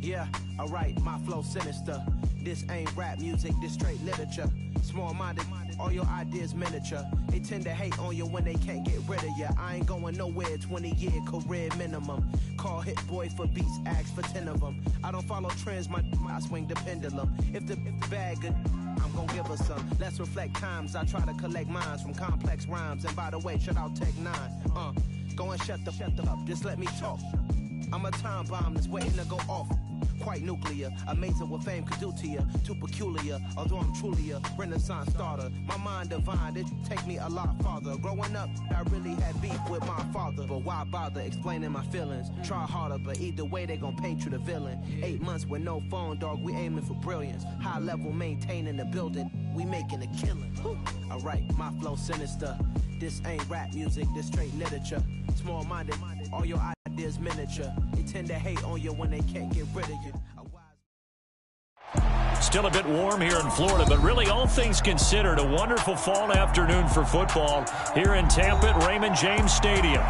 Yeah, alright, my flow sinister. This ain't rap music, this straight literature. Small-minded, all your ideas miniature. They tend to hate on you when they can't get rid of you. I ain't going nowhere, 20-year career minimum. Call Hit Boy for beats, ask for 10 of them. I don't follow trends, I swing the pendulum. If the bag good, I'm gonna give her some. Let's reflect times, I try to collect minds from complex rhymes. And by the way, shout out Tech 9. Go and shut the up, just let me talk. I'm a time bomb that's waiting to go off. Quite nuclear, amazing what fame could do to you. Too peculiar, although I'm truly a renaissance starter. My mind divine, it take me a lot farther. Growing up, I really had beef with my father. But why bother explaining my feelings? Try harder, but either way they gon' paint you the villain. 8 months with no phone, dog, we aiming for brilliance. High level maintaining the building, we making a killing. Alright, my flow sinister. This ain't rap music, this straight literature. Small-minded, all your ideas miniature. They tend to hate on you when they can't get rid of you. Still a bit warm here in Florida, but really all things considered, a wonderful fall afternoon for football here in Tampa at Raymond James Stadium.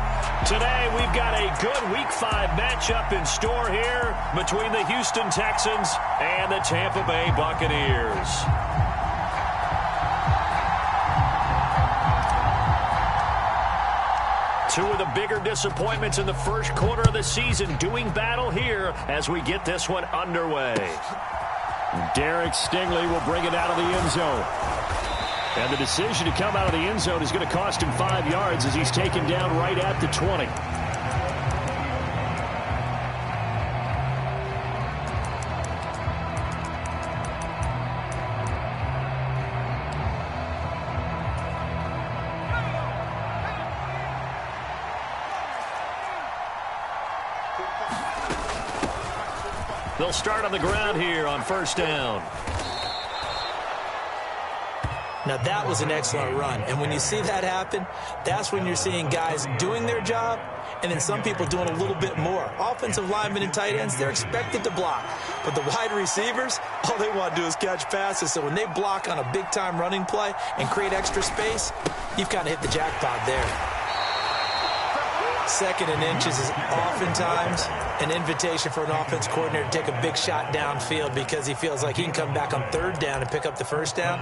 Today we've got a good Week 5 matchup in store here between the Houston Texans and the Tampa Bay Buccaneers. Two of the bigger disappointments in the first quarter of the season doing battle here as we get this one underway. Derek Stingley will bring it out of the end zone. And the decision to come out of the end zone is going to cost him 5 yards as he's taken down right at the 20. They'll start on the ground here on first down. Now that was an excellent run. And when you see that happen, that's when you're seeing guys doing their job and then some people doing a little bit more. Offensive linemen and tight ends, they're expected to block. But the wide receivers, all they want to do is catch passes. So when they block on a big-time running play and create extra space, you've kind of hit the jackpot there. Second and inches is oftentimes an invitation for an offense coordinator to take a big shot downfield because he feels like he can come back on third down and pick up the first down.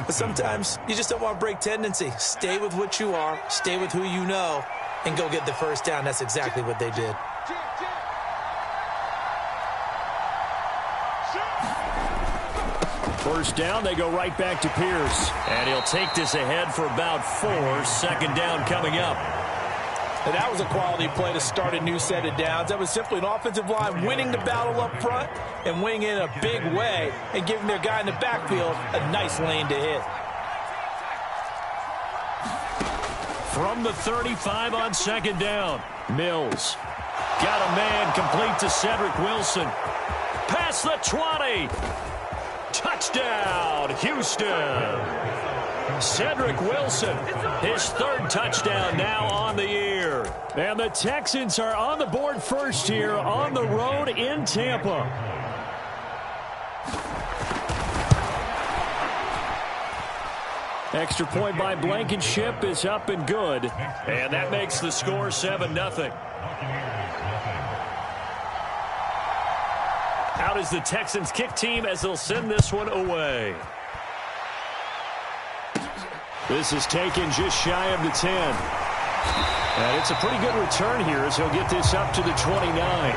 But sometimes you just don't want to break tendency. Stay with what you are, stay with who you know, and go get the first down. That's exactly what they did. First down, they go right back to Pierce. And he'll take this ahead for about 4. Second down coming up. And that was a quality play to start a new set of downs. That was simply an offensive line winning the battle up front and winning in a big way and giving their guy in the backfield a nice lane to hit. From the 35 on second down, Mills got a man complete to Cedric Wilson. Past the 20. Touchdown, Houston. Cedric Wilson, his third touchdown now on the year. And the Texans are on the board first here on the road in Tampa. Extra point by Blankenship is up and good. And that makes the score 7-0. Out is the Texans kick team as they'll send this one away. This is taken just shy of the 10. And it's a pretty good return here as he'll get this up to the 29.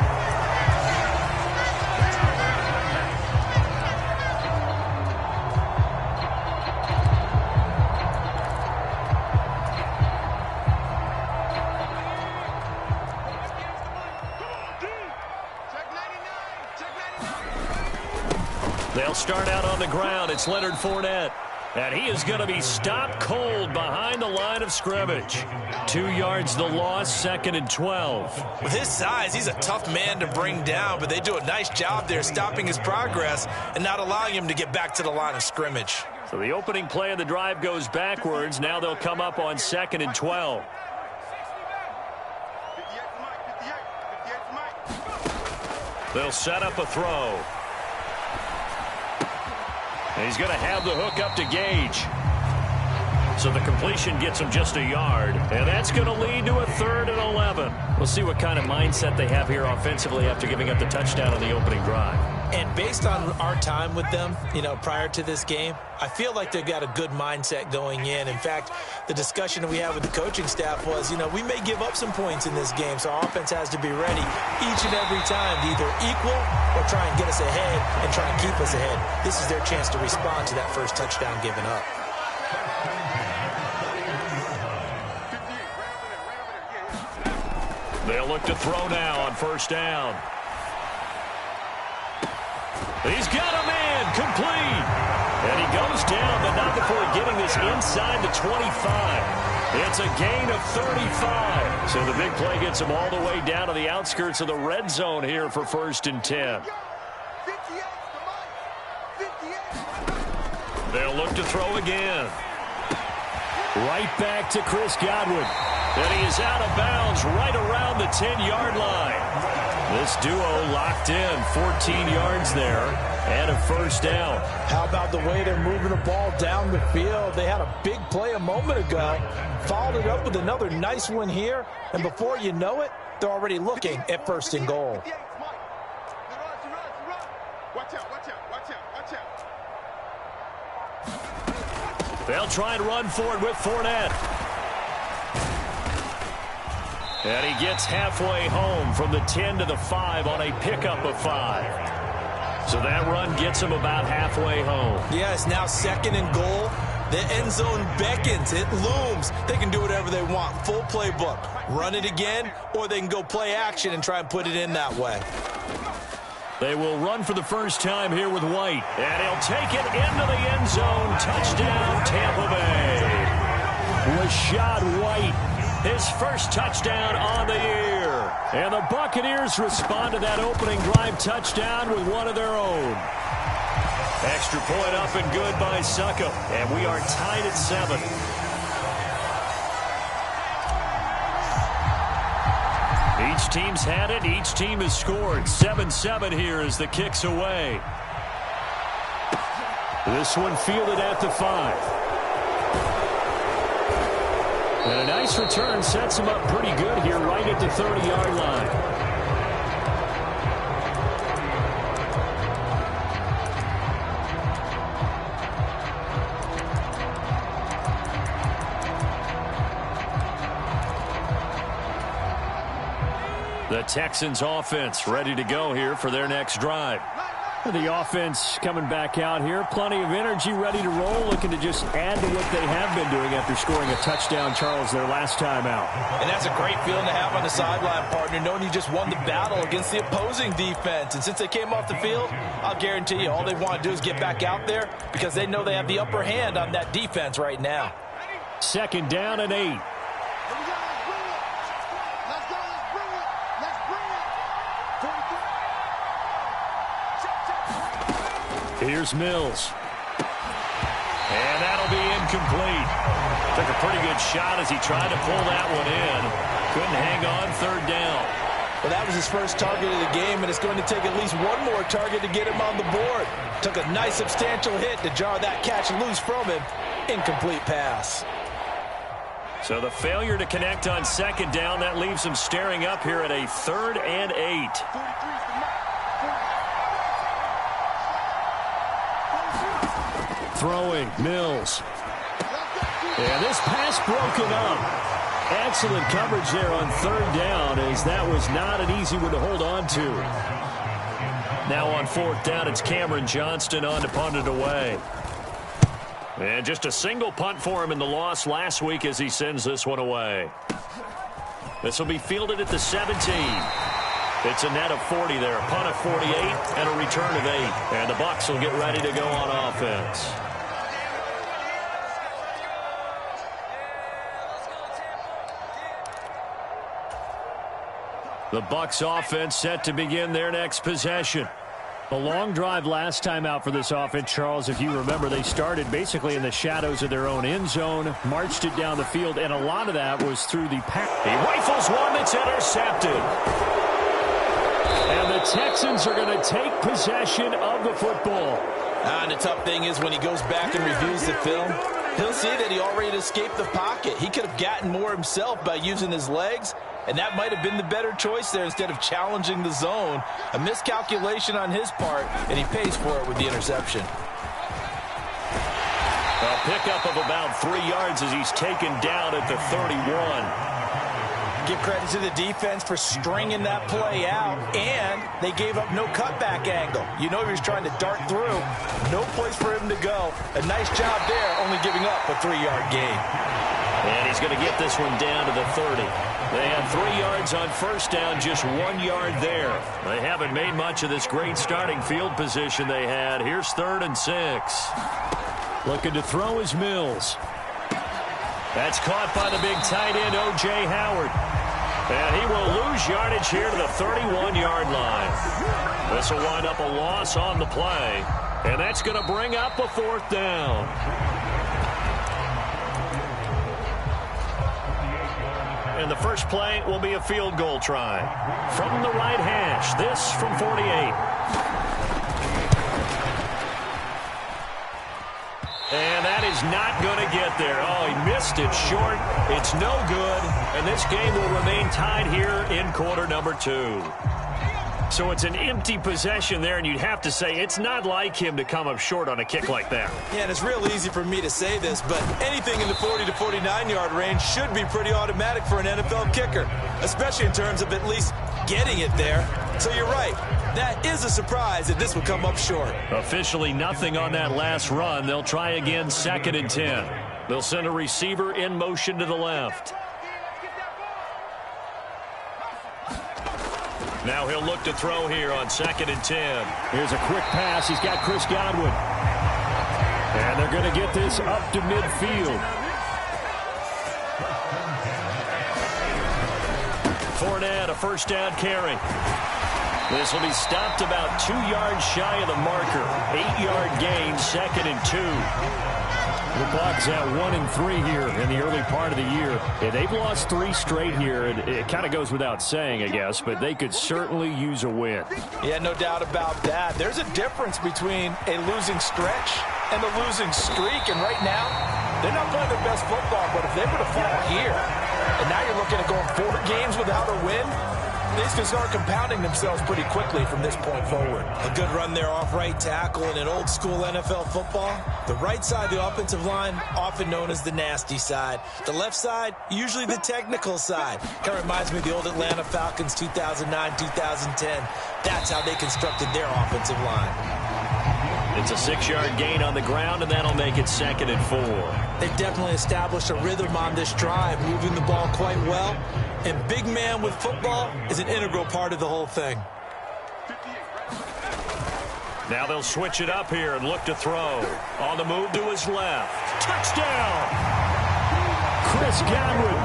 They'll start out on the ground. It's Leonard Fournette. And he is going to be stopped cold behind the line of scrimmage. 2 yards the loss, 2nd and 12. With his size, he's a tough man to bring down, but they do a nice job there stopping his progress and not allowing him to get back to the line of scrimmage. So the opening play of the drive goes backwards. Now they'll come up on 2nd and 12. They'll set up a throw. And he's going to have the hook up to Gage. So the completion gets him just a yard, and that's going to lead to a 3rd and 11. We'll see what kind of mindset they have here offensively after giving up the touchdown on the opening drive. And based on our time with them, prior to this game, I feel like they've got a good mindset going in. In fact, the discussion that we had with the coaching staff was, we may give up some points in this game, so our offense has to be ready each and every time to either equal or try and get us ahead and try and keep us ahead. This is their chance to respond to that first touchdown given up. They'll look to throw now on 1st down. He's got a man complete. And he goes down, but not before getting this inside the 25. It's a gain of 35. So the big play gets him all the way down to the outskirts of the red zone here for 1st and 10. They'll look to throw again. Right back to Chris Godwin. And he is out of bounds right around the 10-yard line. This duo locked in, 14 yards there, and a 1st down. How about the way they're moving the ball down the field? They had a big play a moment ago, followed it up with another nice one here, and before you know it, they're already looking at 1st and goal. They'll try and run for it with Fournette. And he gets halfway home from the 10 to the 5 on a pickup of 5. So that run gets him about halfway home. Yeah, it's now 2nd and goal. The end zone beckons. It looms. They can do whatever they want. Full playbook. Run it again, or they can go play action and try and put it in that way. They will run for the first time here with White. And he'll take it into the end zone. Touchdown, Tampa Bay. Rashad White. His first touchdown on the year. And the Buccaneers respond to that opening drive touchdown with one of their own. Extra point up and good by Succo. And we are tied at 7. Each team's had it. Each team has scored. 7-7 here as the kick's away. This one fielded at the 5. And a nice return sets him up pretty good here right at the 30-yard line. The Texans offense ready to go here for their next drive. The offense coming back out here. Plenty of energy, ready to roll, looking to just add to what they have been doing after scoring a touchdown, Charles, their last time out. And that's a great feeling to have on the sideline, partner, knowing you just won the battle against the opposing defense. And since they came off the field, I'll guarantee you all they want to do is get back out there because they know they have the upper hand on that defense right now. 2nd down and 8. Here's Mills. And that'll be incomplete. Took a pretty good shot as he tried to pull that one in. Couldn't hang on 3rd down. Well, that was his first target of the game, and it's going to take at least one more target to get him on the board. Took a nice substantial hit to jar that catch loose from him. Incomplete pass. So the failure to connect on 2nd down, that leaves him staring up here at a 3rd and 8. Throwing, Mills. And this pass broken up. Excellent coverage there on 3rd down, as that was not an easy one to hold on to. Now on 4th down, it's Cameron Johnston on to punt it away. And just a single punt for him in the loss last week as he sends this one away. This will be fielded at the 17. It's a net of 40 there, a punt of 48, and a return of 8. And the Bucs will get ready to go on offense. The Bucs offense set to begin their next possession. A long drive last time out for this offense, Charles. If you remember, they started basically in the shadows of their own end zone, marched it down the field, and a lot of that was through the pass. He rifles one that's intercepted. And the Texans are going to take possession of the football. And the tough thing is when he goes back and reviews the film, He'll see that he already escaped the pocket. He could have gotten more himself by using his legs, and that might have been the better choice there instead of challenging the zone. A miscalculation on his part, and he pays for it with the interception. A pickup of about 3 yards as he's taken down at the 31. Give credit to the defense for stringing that play out, and they gave up no cutback angle. You know he was trying to dart through. No place for him to go. A nice job there, only giving up a 3-yard gain. And he's going to get this one down to the 30. They had 3 yards on first down, just 1 yard there. They haven't made much of this great starting field position they had. Here's 3rd and 6. Looking to throw is Mills. That's caught by the big tight end, O.J. Howard. And he will lose yardage here to the 31-yard line. This will wind up a loss on the play. And that's going to bring up a 4th down. And the first play will be a field goal try. From the right hash, this from 48. And that is not going to get there. Oh, he missed it short. It's no good. And this game will remain tied here in quarter number 2. So it's an empty possession there, and you'd have to say it's not like him to come up short on a kick like that. Yeah, and it's real easy for me to say this, but anything in the 40 to 49-yard range should be pretty automatic for an NFL kicker, especially in terms of at least getting it there. So you're right. That is a surprise that this would come up short. Officially nothing on that last run. They'll try again, 2nd and 10. They'll send a receiver in motion to the left. Now he'll look to throw here on 2nd and 10. Here's a quick pass. He's got Chris Godwin. And they're going to get this up to midfield. Fournette, a first down carry. This will be stopped about 2 yards shy of the marker. 8-yard gain, 2nd and 2. The Bucs at 1-3 here in the early part of the year. Yeah, they've lost 3 straight here. It kind of goes without saying, I guess, but they could certainly use a win. Yeah, no doubt about that. There's a difference between a losing stretch and a losing streak, and right now, they're not playing their best football, but if they were to fall here, and now you're looking at going 4 games without a win, these can start compounding themselves pretty quickly from this point forward. A good run there off right tackle in an old-school NFL football. The right side of the offensive line, often known as the nasty side. The left side, usually the technical side. Kind of reminds me of the old Atlanta Falcons 2009, 2010. That's how they constructed their offensive line. It's a 6-yard gain on the ground, and that'll make it 2nd and 4. They've definitely established a rhythm on this drive, moving the ball quite well. And big man with football is an integral part of the whole thing. Now they'll switch it up here and look to throw. On the move to his left. Touchdown! Chris Godwin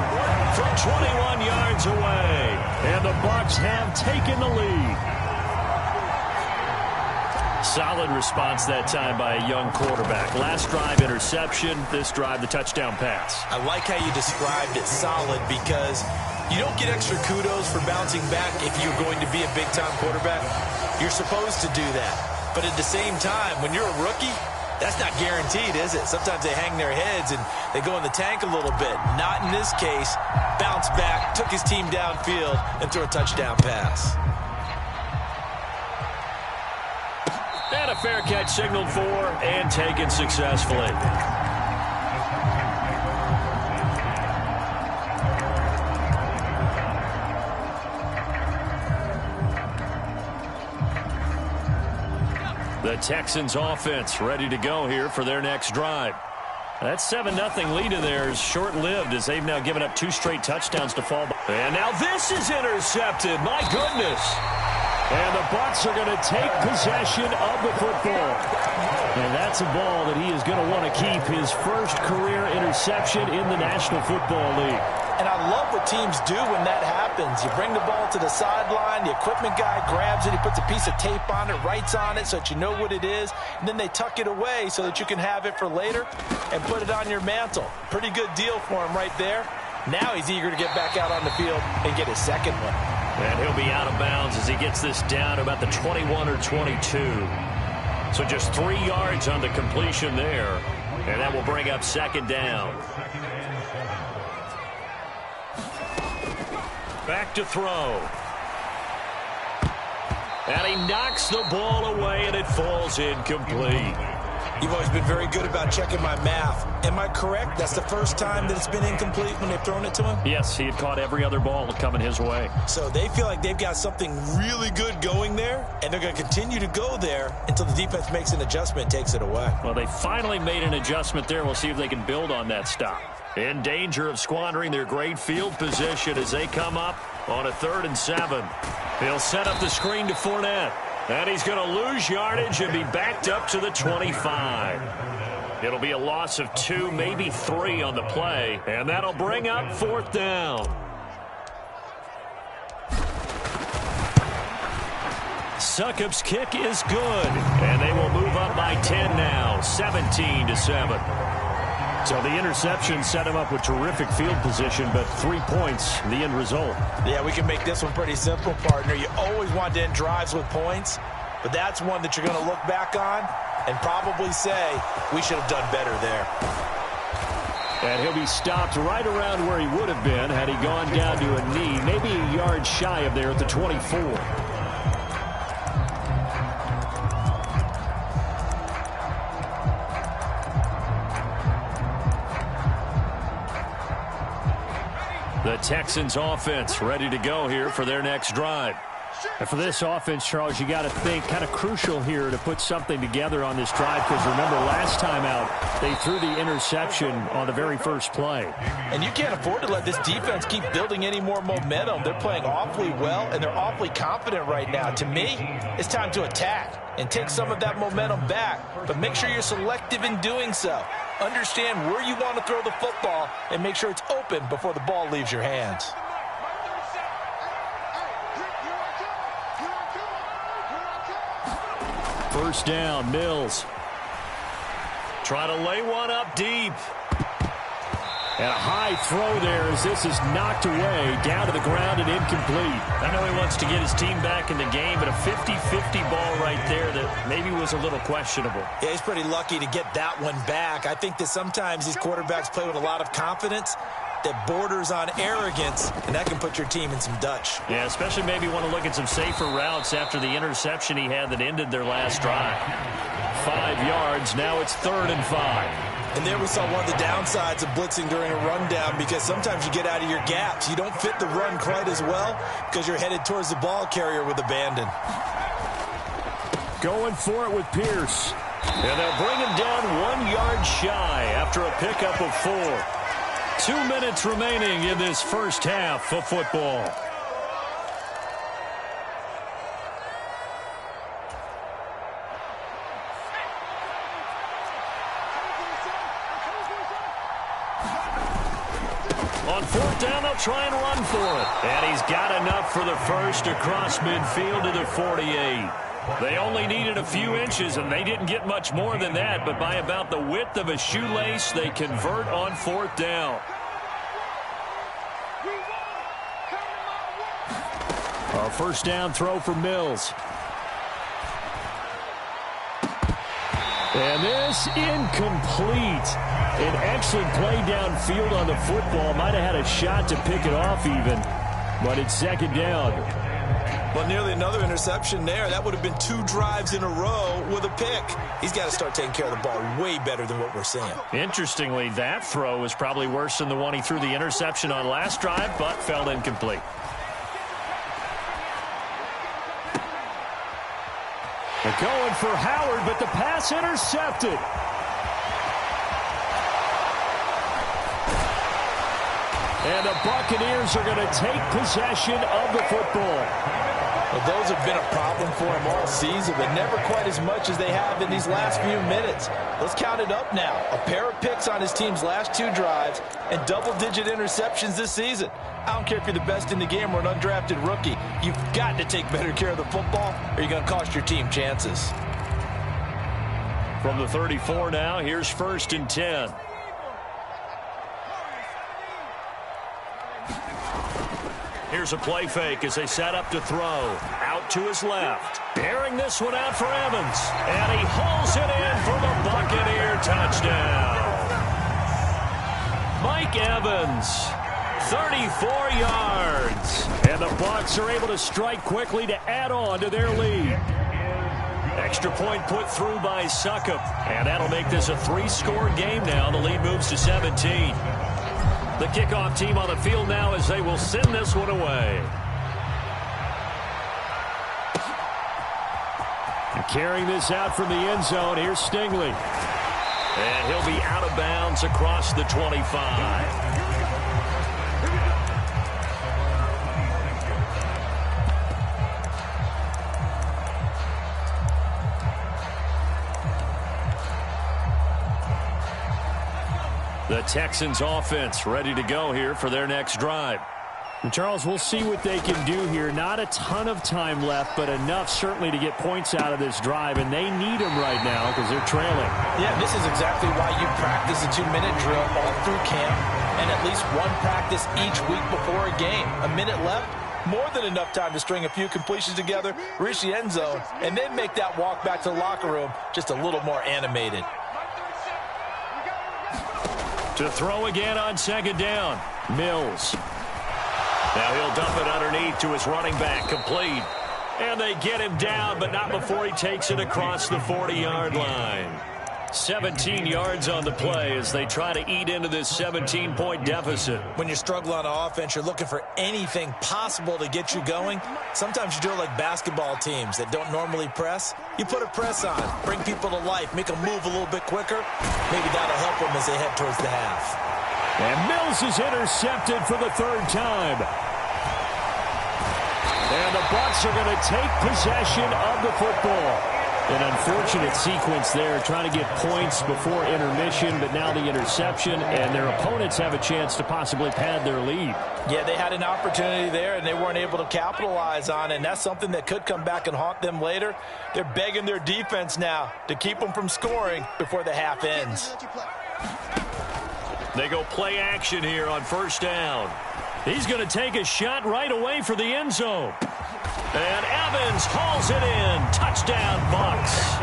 from 21 yards away. And the Bucs have taken the lead. Solid response that time by a young quarterback. Last drive, interception. This drive, the touchdown pass. I like how you described it, solid, because you don't get extra kudos for bouncing back if you're going to be a big-time quarterback. You're supposed to do that. But at the same time, when you're a rookie, that's not guaranteed, is it? Sometimes they hang their heads and they go in the tank a little bit. Not in this case. Bounce back, took his team downfield, and threw a touchdown pass. And a fair catch signaled for and taken successfully. The Texans offense ready to go here for their next drive. That 7-0 lead of theirs short-lived as they've now given up 2 straight touchdowns to fall. And now this is intercepted. My goodness. And the Bucs are going to take possession of the football. And that's a ball that he is going to want to keep, his first career interception in the National Football League. And I love what teams do when that happens. You bring the ball to the sideline, the equipment guy grabs it, he puts a piece of tape on it, writes on it so that you know what it is, and then they tuck it away so that you can have it for later and put it on your mantle. Pretty good deal for him right there. Now he's eager to get back out on the field and get his second one. And he'll be out of bounds as he gets this down to about the 21 or 22. So just 3 yards on the completion there. And that will bring up second down. Back to throw. And he knocks the ball away, and it falls incomplete. You've always been very good about checking my math. Am I correct? That's the first time that it's been incomplete when they've thrown it to him? Yes, he had caught every other ball coming his way. So they feel like they've got something really good going there, and they're going to continue to go there until the defense makes an adjustment and takes it away. Well, they finally made an adjustment there. We'll see if they can build on that stop. In danger of squandering their great field position as they come up on a 3rd and 7. He'll set up the screen to Fournette. And he's going to lose yardage and be backed up to the 25. It'll be a loss of 2, maybe 3 on the play. And that'll bring up 4th down. Succop's kick is good. And they will move up by 10 now, 17-7. So the interception set him up with terrific field position, but 3 points, the end result. Yeah, we can make this one pretty simple, partner. You always want to end drives with points, but that's one that you're going to look back on and probably say, we should have done better there. And he'll be stopped right around where he would have been had he gone down to a knee, maybe a yard shy of there at the 24. The Texans offense ready to go here for their next drive. And for this offense, Charles, you got to think kind of crucial here to put something together on this drive, because remember last time out they threw the interception on the very first play. And you can't afford to let this defense keep building any more momentum. They're playing awfully well, and they're awfully confident right now. To me, it's time to attack and take some of that momentum back, but make sure you're selective in doing so. Understand where you want to throw the football and make sure it's open before the ball leaves your hands. First down, Mills. Try to lay one up deep. And a high throw there as this is knocked away, down to the ground and incomplete. I know he wants to get his team back in the game, but a 50-50 ball right there that maybe was a little questionable. Yeah, he's pretty lucky to get that one back. I think that sometimes these quarterbacks play with a lot of confidence that borders on arrogance, and that can put your team in some Dutch. Yeah, especially maybe want to look at some safer routes after the interception he had that ended their last drive. 5 yards, now it's 3rd and 5. And there we saw one of the downsides of blitzing during a rundown, because sometimes you get out of your gaps. You don't fit the run quite as well because you're headed towards the ball carrier with abandon. Going for it with Pierce. And they'll bring him down 1 yard shy after a pickup of 4. 2 minutes remaining in this first half of football. On 4th down, they'll try and run for it. And he's got enough for the first across midfield to the 48. They only needed a few inches, and they didn't get much more than that. But by about the width of a shoelace, they convert on 4th down. A first down throw for Mills. And this incomplete. An excellent play downfield on the football. Might have had a shot to pick it off even, but it's 2nd down. Well, nearly another interception there. That would have been 2 drives in a row with a pick. He's got to start taking care of the ball way better than what we're seeing. Interestingly, that throw was probably worse than the one he threw the interception on last drive, but fell incomplete. They're going for Howard, but the pass intercepted. And the Buccaneers are going to take possession of the football. Well, those have been a problem for him all season, but never quite as much as they have in these last few minutes. Let's count it up now. A pair of picks on his team's last 2 drives and double-digit interceptions this season. I don't care if you're the best in the game or an undrafted rookie. You've got to take better care of the football, or you're going to cost your team chances. From the 34 now, here's 1st and 10. Here's a play fake as they set up to throw. Out to his left. Airing this one out for Evans. And he hauls it in for the Buccaneer touchdown. Mike Evans, 34 yards. And the Bucs are able to strike quickly to add on to their lead. Extra point put through by Succop. And that'll make this a 3-score game now. The lead moves to 17. The kickoff team on the field now as they will send this one away. And carrying this out from the end zone, here's Stingley. And he'll be out of bounds across the 25. The Texans offense ready to go here for their next drive. And Charles, we'll see what they can do here. Not a ton of time left, but enough certainly to get points out of this drive, and they need them right now because they're trailing. Yeah, this is exactly why you practice a 2-minute drill all through camp and at least one practice each week before a game. A minute left, more than enough time to string a few completions together, reach the end zone, and then make that walk back to the locker room just a little more animated. To throw again on second down, Mills. Now he'll dump it underneath to his running back, complete. And they get him down, but not before he takes it across the 40-yard line. 17 yards on the play as they try to eat into this 17-point deficit. When you're struggling on offense, you're looking for anything possible to get you going. Sometimes you do it like basketball teams that don't normally press. You put a press on, bring people to life, make them move a little bit quicker. Maybe that'll help them as they head towards the half. And Mills is intercepted for the third time. And the Bucs are going to take possession of the football. An unfortunate sequence there, trying to get points before intermission, but now the interception, and their opponents have a chance to possibly pad their lead. Yeah, they had an opportunity there, and they weren't able to capitalize on it, and that's something that could come back and haunt them later. They're begging their defense now to keep them from scoring before the half ends. They go play action here on first down. He's going to take a shot right away for the end zone. And Evans hauls it in. Touchdown, Bucs.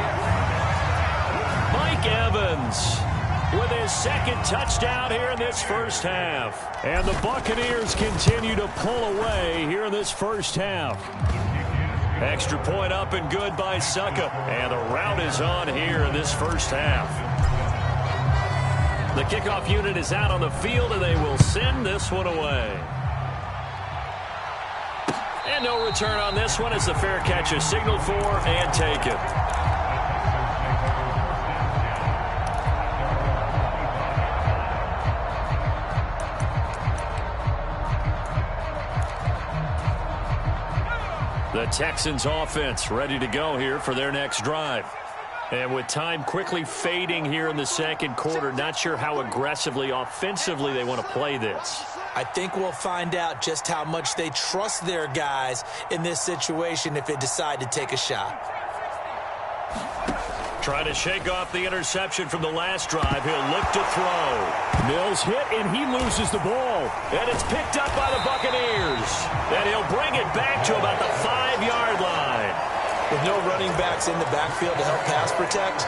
Mike Evans with his second touchdown here in this first half. And the Buccaneers continue to pull away here in this first half. Extra point up and good by Succop. And the route is on here in this first half. The kickoff unit is out on the field, and they will send this one away. And no return on this one as the fair catch is signaled for and taken. The Texans offense ready to go here for their next drive. And with time quickly fading here in the second quarter, not sure how aggressively, offensively they want to play this. I think we'll find out just how much they trust their guys in this situation if they decide to take a shot. Trying to shake off the interception from the last drive. He'll look to throw. Mills hit, and he loses the ball. And it's picked up by the Buccaneers. And he'll bring it back to about the 5-yard line. With no running backs in the backfield to help pass protect,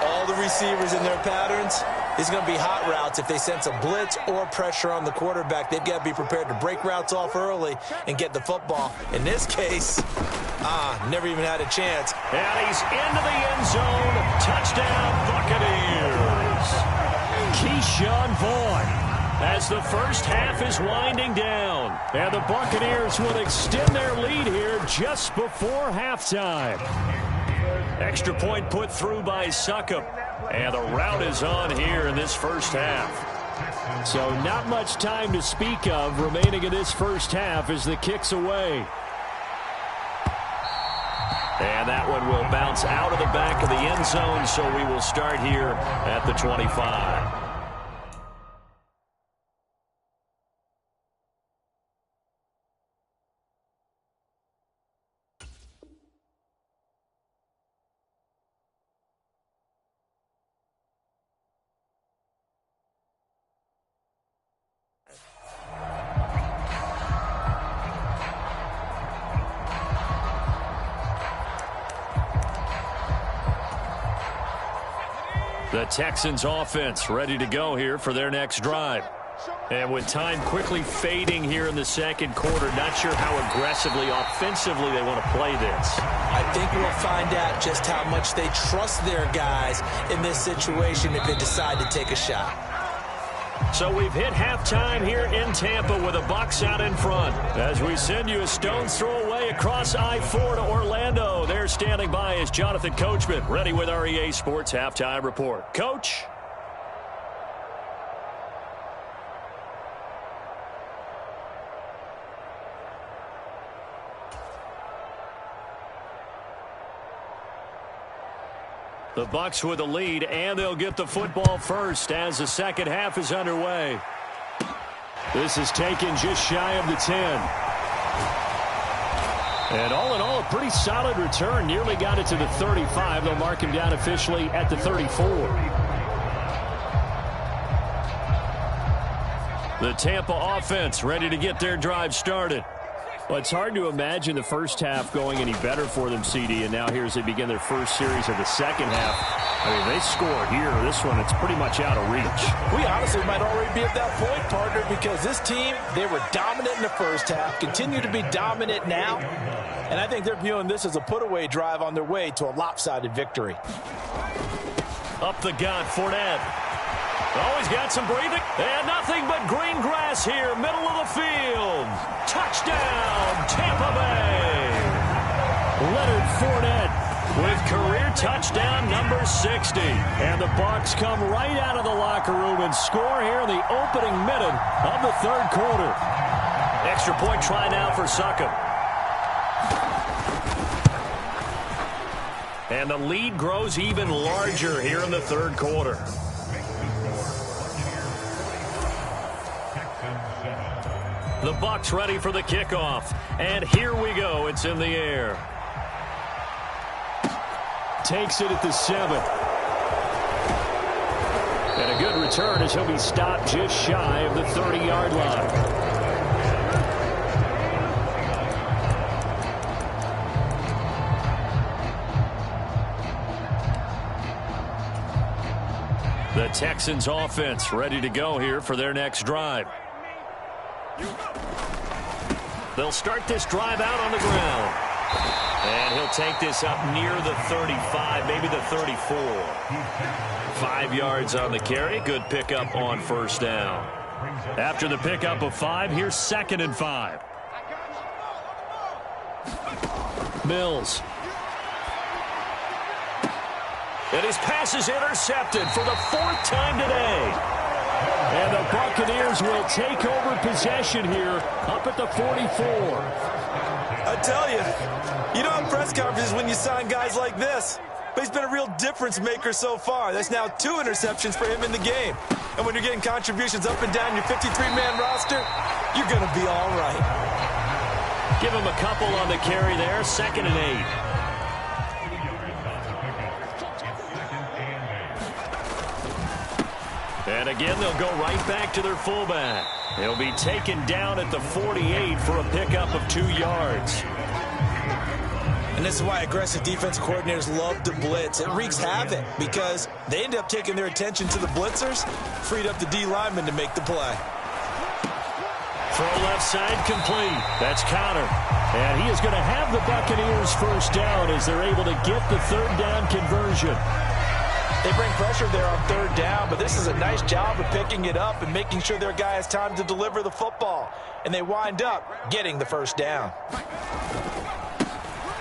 all the receivers in their patterns, it's going to be hot routes. If they sense a blitz or pressure on the quarterback, they've got to be prepared to break routes off early and get the football. In this case, never even had a chance. And he's into the end zone. Touchdown, Buccaneers. Keyshawn Vaughn as the first half is winding down. And the Buccaneers will extend their lead here just before halftime. Extra point put through by Succop. And the route is on here in this first half. So not much time to speak of remaining in this first half as the kick's away. And that one will bounce out of the back of the end zone, so we will start here at the 25. The Texans offense ready to go here for their next drive. And with time quickly fading here in the second quarter, not sure how aggressively, offensively they want to play this. I think we'll find out just how much they trust their guys in this situation if they decide to take a shot. So we've hit halftime here in Tampa with the Bucs out in front. As we send you a stone's throw away across I-4 to Orlando. There standing by is Jonathan Coachman, ready with our EA Sports Halftime Report. Coach? The Bucs with the lead, and they'll get the football first as the second half is underway. This is taken just shy of the 10. And all in all, a pretty solid return. Nearly got it to the 35. They'll mark him down officially at the 34. The Tampa offense ready to get their drive started. Well, it's hard to imagine the first half going any better for them, CD, and now here as they begin their first series of the second half. I mean, they score here. This one, it's pretty much out of reach. We honestly might already be at that point, partner, because this team, they were dominant in the first half, continue to be dominant now, and I think they're viewing this as a put-away drive on their way to a lopsided victory. Up the gut, Fournette. Always got some breathing. And nothing but green grass here, middle of the field. Touchdown, Tampa Bay. Leonard Fournette with career touchdown number 60. And the Bucs come right out of the locker room and score here in the opening minute of the third quarter. Extra point try now for Succop. And the lead grows even larger here in the third quarter. The Bucs ready for the kickoff. And here we go. It's in the air. Takes it at the 7. And a good return as he'll be stopped just shy of the 30-yard line. The Texans offense ready to go here for their next drive. They'll start this drive out on the ground. And he'll take this up near the 35, maybe the 34. 5 yards on the carry. Good pickup on first down. After the pickup of 5, here's 2nd and 5. Mills. And his pass is intercepted for the 4th time today. And the Buccaneers will take over possession here up at the 44. I tell you, you don't have press conferences when you sign guys like this. But he's been a real difference maker so far. That's now 2 interceptions for him in the game. And when you're getting contributions up and down your 53-man roster, you're going to be all right. Give him a couple on the carry there. 2nd and 8. And again, they'll go right back to their fullback. He'll be taken down at the 48 for a pickup of 2 yards. And this is why aggressive defense coordinators love to blitz. It wreaks havoc because they end up taking their attention to the blitzers, freed up the D lineman to make the play. Throw left side complete. That's Connor. And he is going to have the Buccaneers first down as they're able to get the 3rd down conversion. They bring pressure there on 3rd down, but this is a nice job of picking it up and making sure their guy has time to deliver the football. And they wind up getting the first down.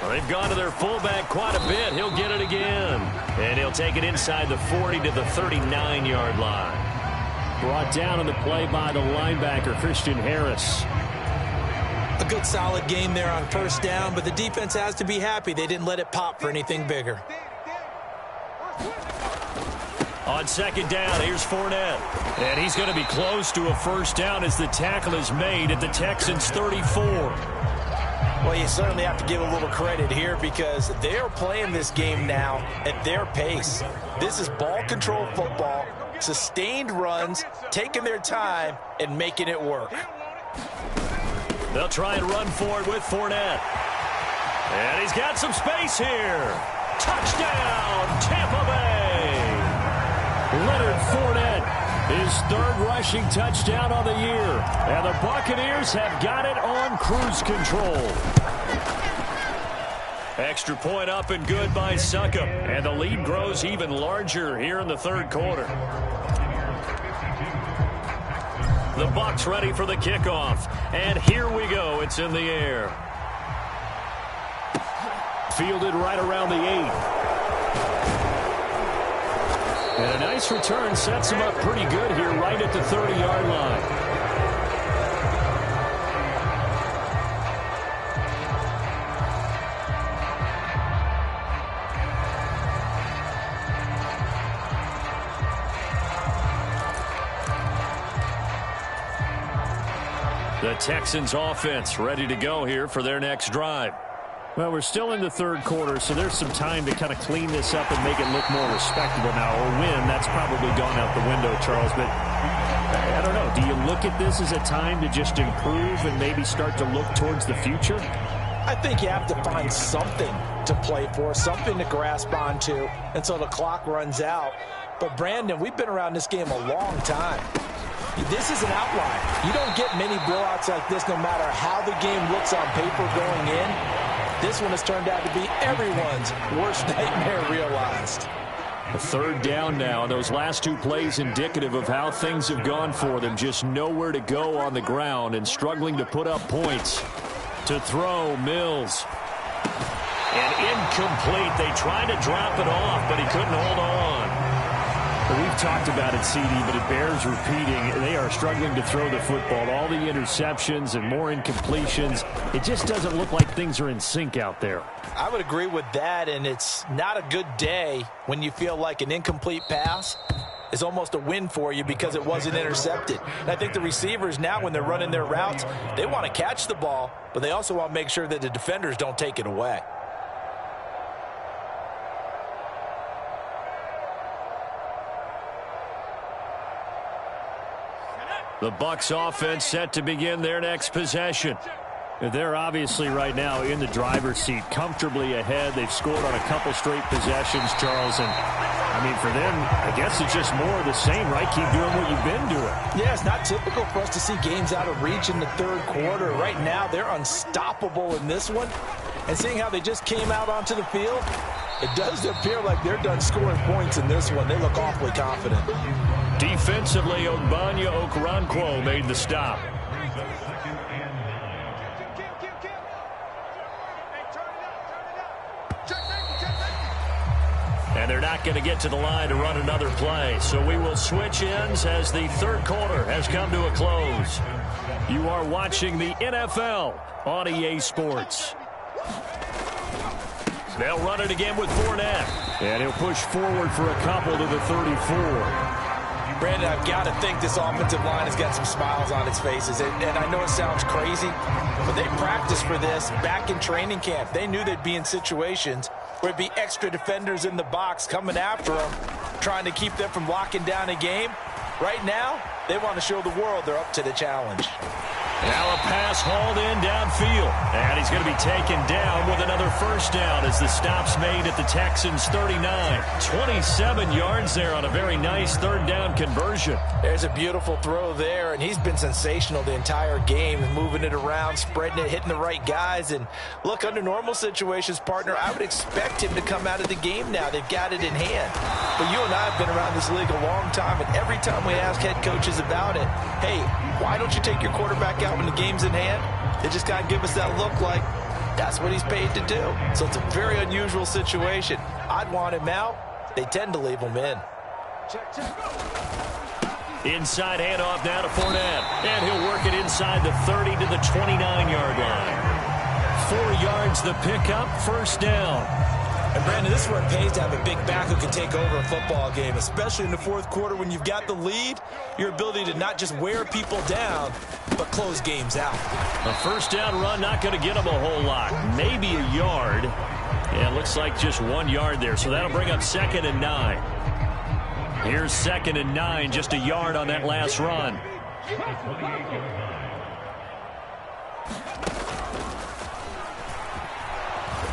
Well, they've gone to their fullback quite a bit. He'll get it again. And he'll take it inside the 40 to the 39-yard line. Brought down on the play by the linebacker, Christian Harris. A good solid game there on first down, but the defense has to be happy they didn't let it pop for anything bigger. On 2nd down, here's Fournette. And he's going to be close to a first down as the tackle is made at the Texans' 34. Well, you certainly have to give a little credit here because they're playing this game now at their pace. This is ball control football, sustained runs, taking their time, and making it work. They'll try and run for it with Fournette. And he's got some space here. Touchdown, Tampa Bay. Leonard Fournette His third rushing touchdown on the year. And the Buccaneers have got it on cruise control. Extra point up and good by Succop. And the lead grows even larger here in the third quarter. The Bucs ready for the kickoff. And here we go. It's in the air. Fielded right around the 8. And a nice return sets him up pretty good here right at the 30-yard line. The Texans offense ready to go here for their next drive. Well, we're still in the third quarter, so there's some time to kind of clean this up and make it look more respectable now. A win, that's probably gone out the window, Charles. But I don't know. Do you look at this as a time to just improve and maybe start to look towards the future? I think you have to find something to play for, something to grasp onto until the clock runs out. But, Brandon, we've been around this game a long time. This is an outlier. You don't get many blowouts like this no matter how the game looks on paper going in. This one has turned out to be everyone's worst nightmare realized. A third down now, and those last two plays indicative of how things have gone for them. Just nowhere to go on the ground and struggling to put up points. To throw, Mills. And incomplete. They tried to drop it off, but he couldn't hold on. We've talked about it, CD, but it bears repeating. They are struggling to throw the football. All the interceptions and more incompletions. It just doesn't look like things are in sync out there. I would agree with that, and it's not a good day when you feel like an incomplete pass is almost a win for you because it wasn't intercepted. And I think the receivers now, when they're running their routes, they want to catch the ball, but they also want to make sure that the defenders don't take it away. The Bucs offense set to begin their next possession. They're obviously right now in the driver's seat, comfortably ahead. They've scored on a couple straight possessions, Charles. And, I mean, for them, I guess it's just more of the same, right? Keep doing what you've been doing. Yeah, it's not typical for us to see games out of reach in the third quarter. Right now, they're unstoppable in this one. And seeing how they just came out onto the field, it does appear like they're done scoring points in this one. They look awfully confident. Defensively, Ogbanya Okoronkwo made the stop. And they're not going to get to the line to run another play. So we will switch ends as the third quarter has come to a close. You are watching the NFL on EA Sports. They'll run it again with Fournette. And he'll push forward for a couple to the 34. Brandon, I've got to think this offensive line has got some smiles on its faces. And I know it sounds crazy, but they practiced for this back in training camp. They knew they'd be in situations where it'd be extra defenders in the box coming after them, trying to keep them from locking down a game. Right now, they want to show the world they're up to the challenge. Now a pass hauled in downfield. And he's going to be taken down with another first down as the stop's made at the Texans' 39. 27 yards there on a very nice third down conversion. There's a beautiful throw there, and he's been sensational the entire game, moving it around, spreading it, hitting the right guys. And look, under normal situations, partner, I would expect him to come out of the game now. They've got it in hand. But you and I have been around this league a long time, and every time we ask head coaches about it, hey, why don't you take your quarterback out when the game's in hand? They just got to give us that look like that's what he's paid to do. So it's a very unusual situation. I'd want him out. They tend to leave him in. Inside handoff now to Fournette. And he'll work it inside the 30 to the 29-yard line. 4 yards the pickup, first down. And, Brandon, this is where it pays to have a big back who can take over a football game, especially in the fourth quarter when you've got the lead. Your ability to not just wear people down, but close games out. A first down run not going to get him a whole lot. Maybe a yard. Yeah, it looks like just 1 yard there, so that'll bring up 2nd and 9. Here's 2nd and 9, just a yard on that last run.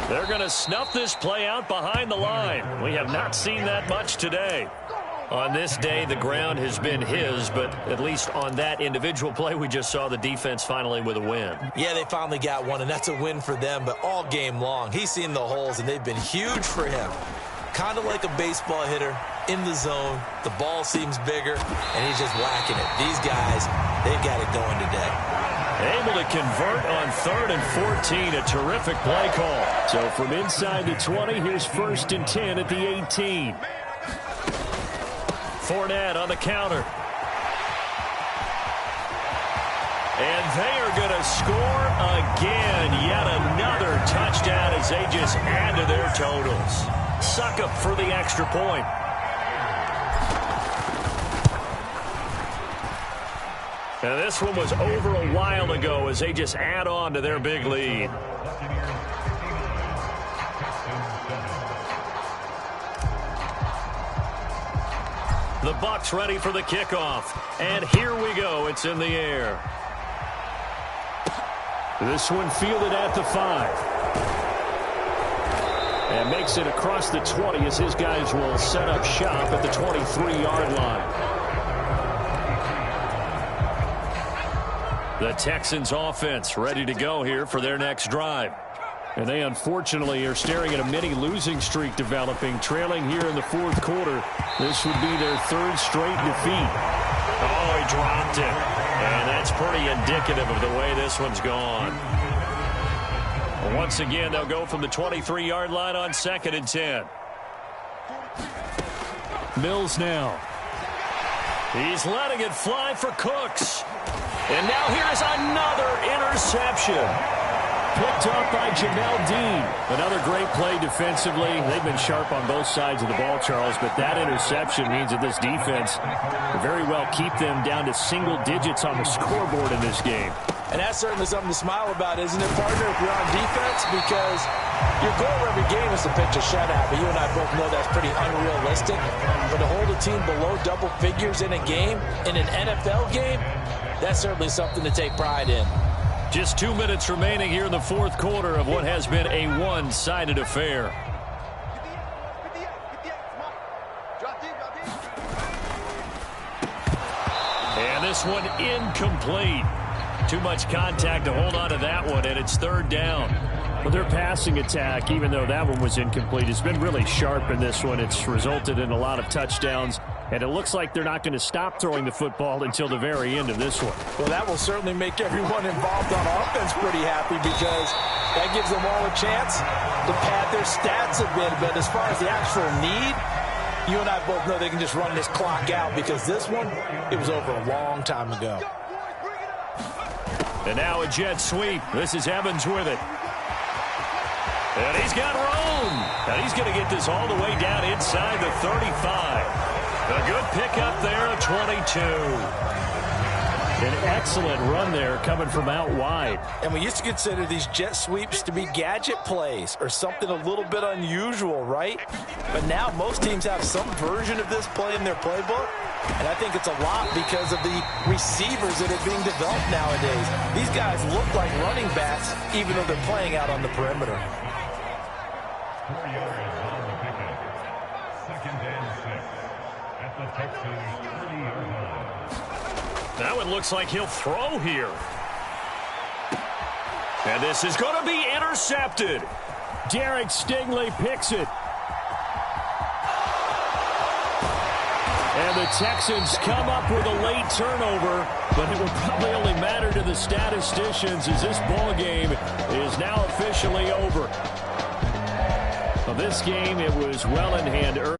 They're going to snuff this play out behind the line. We have not seen that much today. On this day, the ground has been his, but at least on that individual play, we just saw the defense finally with a win. Yeah, they finally got one, and that's a win for them, but all game long, he's seen the holes, and they've been huge for him. Kind of like a baseball hitter in the zone. The ball seems bigger, and he's just whacking it. These guys, they've got it going today. Able to convert on 3rd and 14, a terrific play call. So from inside the 20, here's 1st and 10 at the 18. Fournette on the counter. And they are going to score again. Yet another touchdown as they just add to their totals. Suck up for the extra point. And this one was over a while ago as they just add on to their big lead. The Bucs ready for the kickoff. And here we go. It's in the air. This one fielded at the 5. And makes it across the 20 as his guys will set up shop at the 23-yard line. The Texans offense ready to go here for their next drive. And they unfortunately are staring at a mini losing streak developing, trailing here in the 4th quarter. This would be their 3rd straight defeat. Oh, he dropped it. And that's pretty indicative of the way this one's gone. Well, once again, they'll go from the 23-yard line on 2nd and 10. Mills now. He's letting it fly for Cooks. And now here's another interception. Picked up by Jamel Dean. Another great play defensively. They've been sharp on both sides of the ball, Charles, but that interception means that this defense will very well keep them down to single digits on the scoreboard in this game. And that's certainly something to smile about, isn't it, partner, if you're on defense? Because your goal every game is to pitch a shutout, but you and I both know that's pretty unrealistic. But to hold a team below double figures in a game, in an NFL game, that's certainly something to take pride in. Just 2 minutes remaining here in the 4th quarter of what has been a one-sided affair. And this one incomplete. Too much contact to hold on to that one, and it's 3rd down. Well, their passing attack, even though that one was incomplete, has been really sharp in this one. It's resulted in a lot of touchdowns, and it looks like they're not going to stop throwing the football until the very end of this one. Well, that will certainly make everyone involved on offense pretty happy because that gives them all a chance to pad their stats a bit. But as far as the actual need, you and I both know they can just run this clock out because this one, it was over a long time ago. And now a jet sweep. This is Evans with it. And he's got room. And he's going to get this all the way down inside the 35. A good pickup there, a 22. An excellent run there coming from out wide. And we used to consider these jet sweeps to be gadget plays or something a little bit unusual, right? But now most teams have some version of this play in their playbook. And I think it's a lot because of the receivers that are being developed nowadays. These guys look like running backs even though they're playing out on the perimeter. That one looks like he'll throw here. And this is going to be intercepted. Derek Stingley picks it. And the Texans come up with a late turnover, but it will probably only matter to the statisticians as this ball game is now officially over. Well, this game, it was well in hand early.